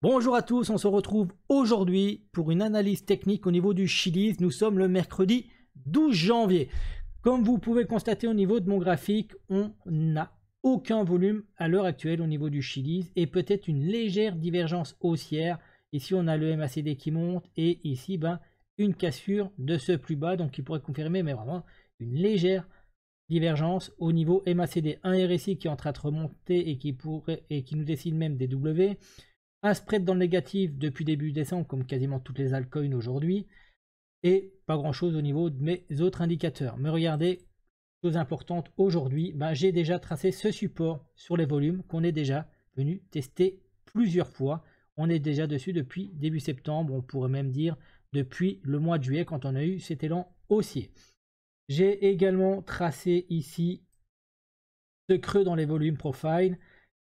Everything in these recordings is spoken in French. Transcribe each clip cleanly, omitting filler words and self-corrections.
Bonjour à tous, on se retrouve aujourd'hui pour une analyse technique au niveau du Chiliz. Nous sommes le mercredi 12 janvier. Comme vous pouvez constater au niveau de mon graphique, on n'a aucun volume à l'heure actuelle au niveau du Chiliz et peut-être une légère divergence haussière. Ici on a le MACD qui monte et ici une cassure de ce plus bas, donc qui pourrait confirmer mais vraiment une légère divergence au niveau MACD. Un RSI qui est en train de remonter et qui nous dessine même des W. Un spread dans le négatif depuis début décembre, comme quasiment toutes les altcoins aujourd'hui. Et pas grand chose au niveau de mes autres indicateurs. Mais regardez, chose importante aujourd'hui, j'ai déjà tracé ce support sur les volumes qu'on est déjà venu tester plusieurs fois. On est déjà dessus depuis début septembre, on pourrait même dire depuis le mois de juillet quand on a eu cet élan haussier. J'ai également tracé ici ce creux dans les volumes profile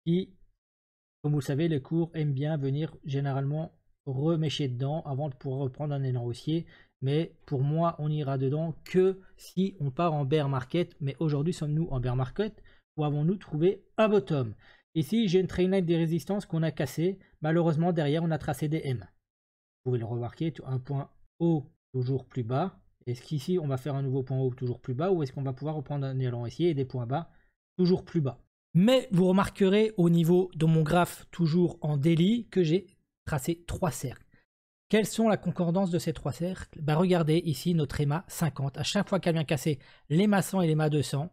qui, comme vous le savez, les cours aiment bien venir généralement remécher dedans avant de pouvoir reprendre un élan haussier. Mais pour moi, on ira dedans que si on part en bear market. Mais aujourd'hui, sommes-nous en bear market ou avons-nous trouvé un bottom? Ici, j'ai une trendline des résistances qu'on a cassé. Malheureusement, derrière, on a tracé des M. Vous pouvez le remarquer, un point haut toujours plus bas. Est-ce qu'ici, on va faire un nouveau point haut toujours plus bas ou est-ce qu'on va pouvoir reprendre un élan haussier et des points bas toujours plus bas? Mais vous remarquerez au niveau de mon graphe toujours en daily que j'ai tracé 3 cercles. Quelles sont la concordance de ces 3 cercles? Regardez ici notre EMA 50. À chaque fois qu'elle vient casser l'EMA 100 et l'EMA 200,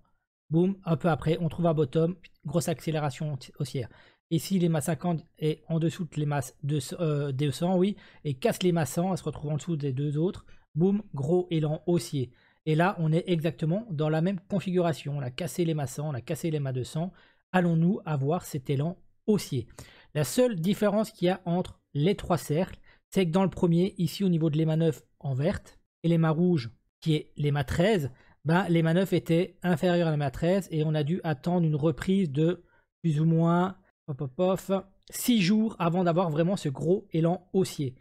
boum, un peu après, on trouve un bottom, grosse accélération haussière. Ici, l'EMA 50 est en dessous de l'EMA 200, oui, et casse l'EMA 100, elle se retrouve en dessous des deux autres, boum, gros élan haussier. Et là, on est exactement dans la même configuration. On a cassé l'EMA 100, on a cassé l'EMA 200. Allons-nous avoir cet élan haussier? La seule différence qu'il y a entre les 3 cercles, c'est que dans le premier, ici au niveau de l'EMA 9 en verte, et l'EMA rouge qui est l'EMA 13, l'EMA 9 était inférieur à l'EMA 13 et on a dû attendre une reprise de plus ou moins 6 jours avant d'avoir vraiment ce gros élan haussier.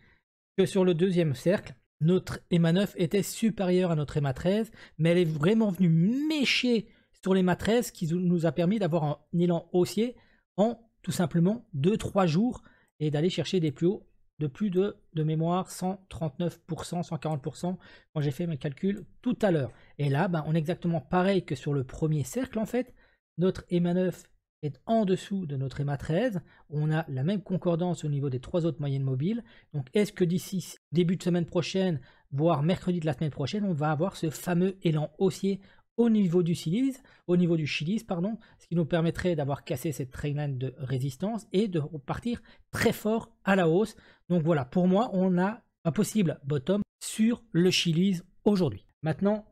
Que sur le deuxième cercle, notre EMA 9 était supérieure à notre EMA 13, mais elle est vraiment venue mécher sur l'EMA 13 qui nous a permis d'avoir un élan haussier en tout simplement 2-3 jours et d'aller chercher des plus hauts de plus de mémoire 139%, 140% quand j'ai fait mes calculs tout à l'heure. Et là, on est exactement pareil que sur le premier cercle en fait. Notre EMA 9 est en dessous de notre EMA 13. On a la même concordance au niveau des 3 autres moyennes mobiles. Donc est-ce que d'ici début de semaine prochaine, voire mercredi de la semaine prochaine, on va avoir ce fameux élan haussier au niveau du Chiliz, ce qui nous permettrait d'avoir cassé cette trendline de résistance et de repartir très fort à la hausse. Donc voilà, pour moi, on a un possible bottom sur le Chiliz aujourd'hui. Maintenant,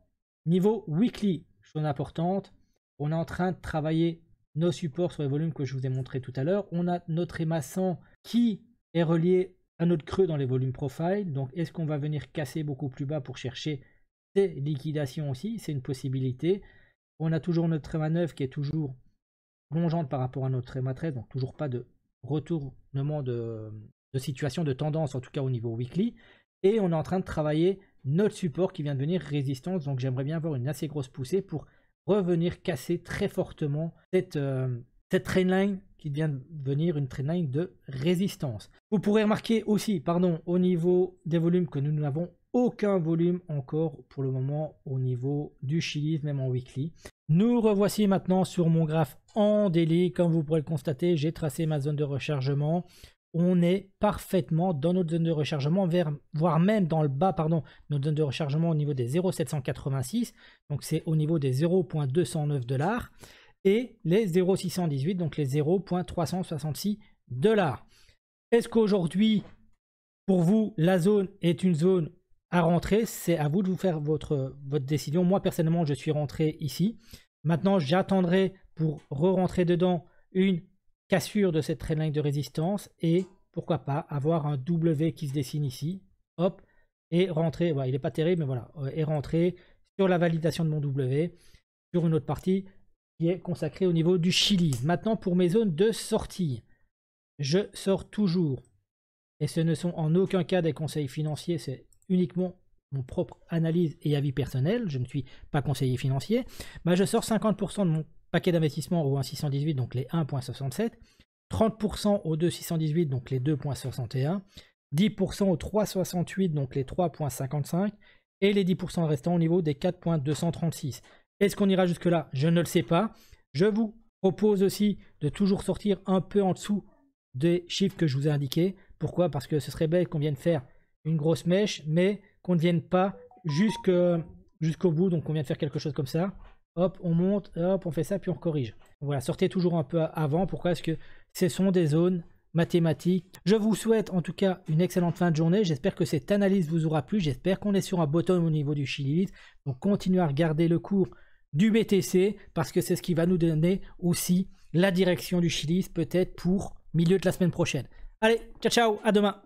niveau weekly, chose importante, on est en train de travailler nos supports sur les volumes que je vous ai montré tout à l'heure. On a notre EMA 100 qui est relié à notre creux dans les volumes profile. Donc est-ce qu'on va venir casser beaucoup plus bas pour chercher des liquidations aussi? C'est une possibilité. On a toujours notre EMA 9 qui est toujours plongeante par rapport à notre EMA 13, donc toujours pas de retournement de situation de tendance, en tout cas au niveau weekly. Et on est en train de travailler notre support qui vient de devenir résistance, donc j'aimerais bien avoir une assez grosse poussée pour revenir casser très fortement cette trendline qui vient de devenir une trendline de résistance. Vous pourrez remarquer aussi, au niveau des volumes que nous n'avons aucun volume encore pour le moment au niveau du Chiliz, même en weekly. Nous revoici maintenant sur mon graphe en daily. Comme vous pourrez le constater, j'ai tracé ma zone de rechargement. On est parfaitement dans notre zone de rechargement, voire même dans le bas, notre zone de rechargement au niveau des 0,786. Donc c'est au niveau des 0,209 $. Et les 0,618, donc les 0,366 $. Est-ce qu'aujourd'hui, pour vous, la zone est une zone à rentrer? C'est à vous de vous faire votre décision. Moi, personnellement, je suis rentré ici. Maintenant, j'attendrai pour re-rentrer dedans une cassure de cette trendline de résistance et pourquoi pas avoir un W qui se dessine ici. Hop, et rentrer. Il n'est pas terrible, mais voilà. Et rentrer sur la validation de mon W sur une autre partie qui est consacrée au niveau du Chiliz. Maintenant, pour mes zones de sortie, je sors toujours. Et ce ne sont en aucun cas des conseils financiers, c'est uniquement mon propre analyse et avis personnel. Je ne suis pas conseiller financier. Je sors 50% de mon paquet d'investissement au 1,618, donc les 1,67. 30% au 2,618, donc les 2,61. 10% au 3,68, donc les 3,55. Et les 10% restants au niveau des 4,236. Est-ce qu'on ira jusque-là? Je ne le sais pas. Je vous propose aussi de toujours sortir un peu en dessous des chiffres que je vous ai indiqués. Pourquoi? Parce que ce serait bête qu'on vienne faire une grosse mèche, mais qu'on ne vienne pas jusqu'au bout. Donc on vient de faire quelque chose comme ça. Hop, on monte, hop, on fait ça, puis on corrige. Voilà, sortez toujours un peu avant. Pourquoi? Parce que ce sont des zones mathématiques. Je vous souhaite en tout cas une excellente fin de journée. J'espère que cette analyse vous aura plu. J'espère qu'on est sur un bottom au niveau du Chiliz. Donc continuez à regarder le cours du BTC parce que c'est ce qui va nous donner aussi la direction du Chiliz peut-être pour milieu de la semaine prochaine. Allez, ciao ciao, à demain.